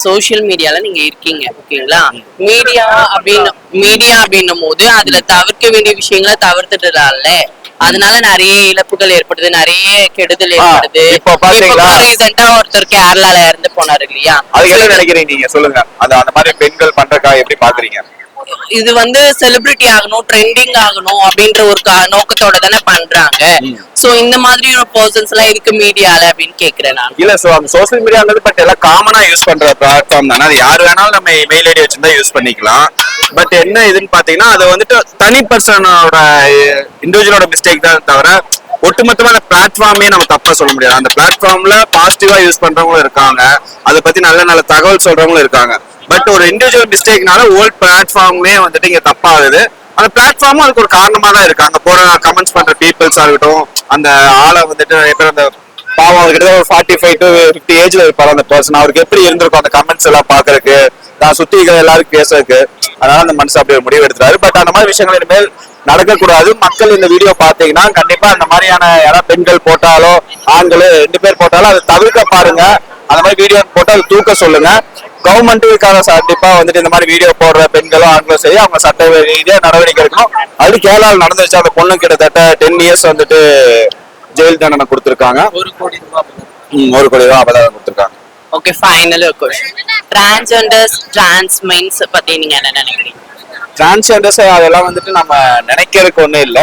Social மீடியால நீங்க இருக்கீங்க ஓகேங்களா. மீடியா அப்படின்னும் போது அதுல தவிர்க்க வேண்டிய விஷயங்களை தவிர்த்துட்டுறால, அதனால நிறைய இழப்புகள் ஏற்படுது, நிறைய கெடுதல் ஏற்படுது. இப்போ பாத்தீங்களா ரீசெண்டா ஒருத்தர் கேரளால இறந்து போனாரு இல்லையா. அது என்ன நினைக்கிறீங்க நீங்க சொல்லுங்க, அது அந்த மாதிரி பெண்கள் பண்றக்கா எப்படி பாக்குறீங்க? இது வந்து செலிபிரிட்டி ஆகணும், ட்ரெண்டிங் ஆகணும் அப்படின்ற ஒரு நோக்கத்தோட தானே பண்றாங்க. சோ இந்த மாதிரி பர்சன்ஸ் எல்லாம் இருக்கு மீடியால அப்படின்னு கேக்குறேன் நான். இல்ல சோ அந்த சோசியல் மீடியாங்கிறது பட் எல்லாம் காமனா யூஸ் பண்ற பிளாட்ஃபார்ம் தானே. அது யாரு வேணாலும் நம்ம மெயில் ஐடி வச்சிருந்தா யூஸ் பண்ணிக்கலாம். பட் என்ன இதுன்னு பாத்தீங்கன்னா அது வந்துட்டு தனி பர்சனோட இண்டிவிஜுவலோட மிஸ்டேக் தான் தவிர ஒட்டுமொத்தமா அந்த பிளாட்ஃபார்மே நம்ம தப்பா சொல்ல முடியாது. அந்த பிளாட்ஃபார்ம்ல பாசிட்டிவா யூஸ் பண்றவங்களும் இருக்காங்க, அதை பத்தி நல்ல நல்ல தகவல் சொல்றவங்களும் இருக்காங்க. பட் ஒரு இண்டிவிஜுவல் மிஸ்டேக்னால ஓல்ட் பிளாட்ஃபார்மே வந்துட்டு இங்க தப்பாகுது. அந்த பிளாட்ஃபார்மும் அதுக்கு ஒரு காரணமா தான் இருக்கு. அங்க போற கமெண்ட்ஸ் பண்ற பீப்புள்ஸா இருக்கட்டும், அந்த ஆளை வந்துட்டு நிறைய பேர் அந்த பாவம் அவர்கிட்ட ஒரு 45 to 50 ஏஜ்ல இருப்பாரு அந்த பர்சன். அவருக்கு எப்படி இருந்திருக்கும் அந்த கமெண்ட்ஸ் எல்லாம் பாக்குறதுக்கு, நான் சுத்தி இருக்கிற எல்லாருக்கும் பேசுறதுக்கு. அதனால அந்த மனுஷன் அப்படி ஒரு முடிவு எடுத்துறாரு. பட் அந்த மாதிரி விஷயங்கள் இனிமேல் நடக்கக்கூடாது. மக்கள் இந்த வீடியோ பாத்தீங்கன்னா கண்டிப்பா அந்த மாதிரியான யாராவது பெண்கள் போட்டாலோ ஆண்கள் 2 பேர் போட்டாலும் அதை தவிர்க்க பாருங்க. அந்த மாதிரி வீடியோ போட்டு அதை தூக்க சொல்லுங்க. கவர்மெண்ட்டுக்கான கண்டிப்பா வந்துட்டு இந்த மாதிரி வீடியோ போடுற பெண்களோ ஆண்களோ சரி, அவங்க சட்ட ரீதியா நடவடிக்கை எடுக்கணும். அது கேரளாவில் நடந்துருச்சு. அந்த பொண்ணு கிட்டத்தட்ட 10 years வந்துட்டு ஜெயில் தண்டனை கொடுத்திருக்காங்க. 1 கோடி ரூபாய் 1 கோடி ரூபாய் அபராதம் கொடுத்திருக்காங்க. Okay, final question. டிரான்ஸ்ஜெண்டர்ஸ் டிரான்ஸ்மென்ஸ் பத்தி நீங்க என்ன நினைக்கிறீங்க? டிரான்ஸ்ஜெண்டர்ஸ் அதெல்லாம் வந்துட்டு நம்ம நினைக்கிறதுக்கு ஒண்ணும் இல்ல.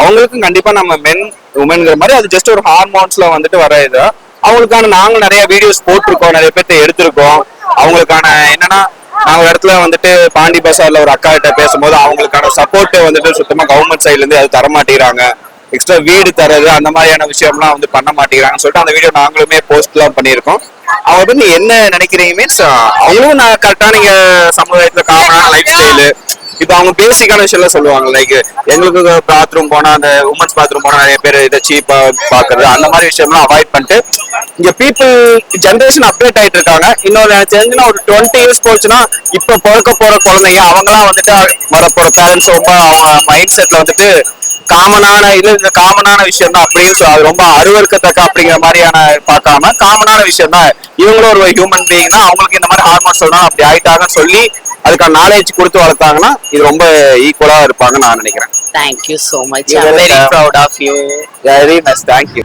அவங்களுக்கும் கண்டிப்பா நம்ம மென் உமன்ங்கிற மாதிரி அது ஜஸ்ட் ஒரு ஹார்மோன்ஸ்ல வந்துட்டு வர இது. அவங்களுக்கான நாங்க நிறைய வீடியோஸ் போட்டிருக்கோம், நிறைய பேர்த்த எடுத்திருக்கோம். அவங்களுக்கான என்னன்னா, நாங்க இடத்துல வந்துட்டு பாண்டி பசார்ல ஒரு அக்கா கிட்ட பேசும்போது அவங்களுக்கான சப்போர்ட் வந்துட்டு சுத்தமா கவர்மெண்ட் சைட்ல இருந்து அது தர மாட்டேங்கிறாங்க. எக்ஸ்ட்ரா வீடு தரது அந்த மாதிரியான விஷயம்லாம் வந்து பண்ண மாட்டேங்கிறாங்கன்னு சொல்லிட்டு அந்த வீடியோ நாங்களுமே போஸ்ட் எல்லாம் பண்ணியிருக்கோம். அவங்க வந்து என்ன நினைக்கிறீங்க மீன்ஸ் அவங்களும் நான் கரெக்டா நீங்க சமுதாயத்துல காமனான லைஃப் ஸ்டைலு, இப்போ அவங்க பேசிக்கான விஷயம் எல்லாம் சொல்லுவாங்க. லைக் எங்களுக்கு பாத்ரூம் போனா அந்த உமன்ஸ் பாத்ரூம் போனா நிறைய பேர் இதை சீப்பா பாக்குறது, அந்த மாதிரி விஷயம்லாம் அவாய்ட் பண்ணிட்டு இங்க பீப்புள் ஜென்ரேஷன் அப்டேட் ஆயிட்டு இருக்காங்க. இன்னொரு தெரிஞ்சுன்னா ஒரு 20 years போச்சுன்னா இப்ப பிறக்க போற குழந்தைங்க அவங்கலாம் வந்துட்டு வரப்போற பேரண்ட்ஸ் ரொம்ப அவங்க மைண்ட் செட்ல வந்துட்டு காமனான இது இந்த காமனான விஷயம் தான் அப்படின்னு அது ரொம்ப அருவருக்கத்தக்க அப்படிங்கிற மாதிரியான பார்க்காம காமனான விஷயம் தான். இவங்களும் ஒரு ஹியூமன் பீயிங் தான், அவங்களுக்கு இந்த மாதிரி ஹார்மோன்ஸ் தான் அப்படி ஆயிட்டாங்கன்னு சொல்லி அதுக்கான நாலேஜ் கொடுத்து வளர்த்தாங்கன்னா இது ரொம்ப ஈக்குவலா இருப்பாங்கன்னு நான் நினைக்கிறேன். Thank you so much. I'm very proud of you. Very nice. Thank you.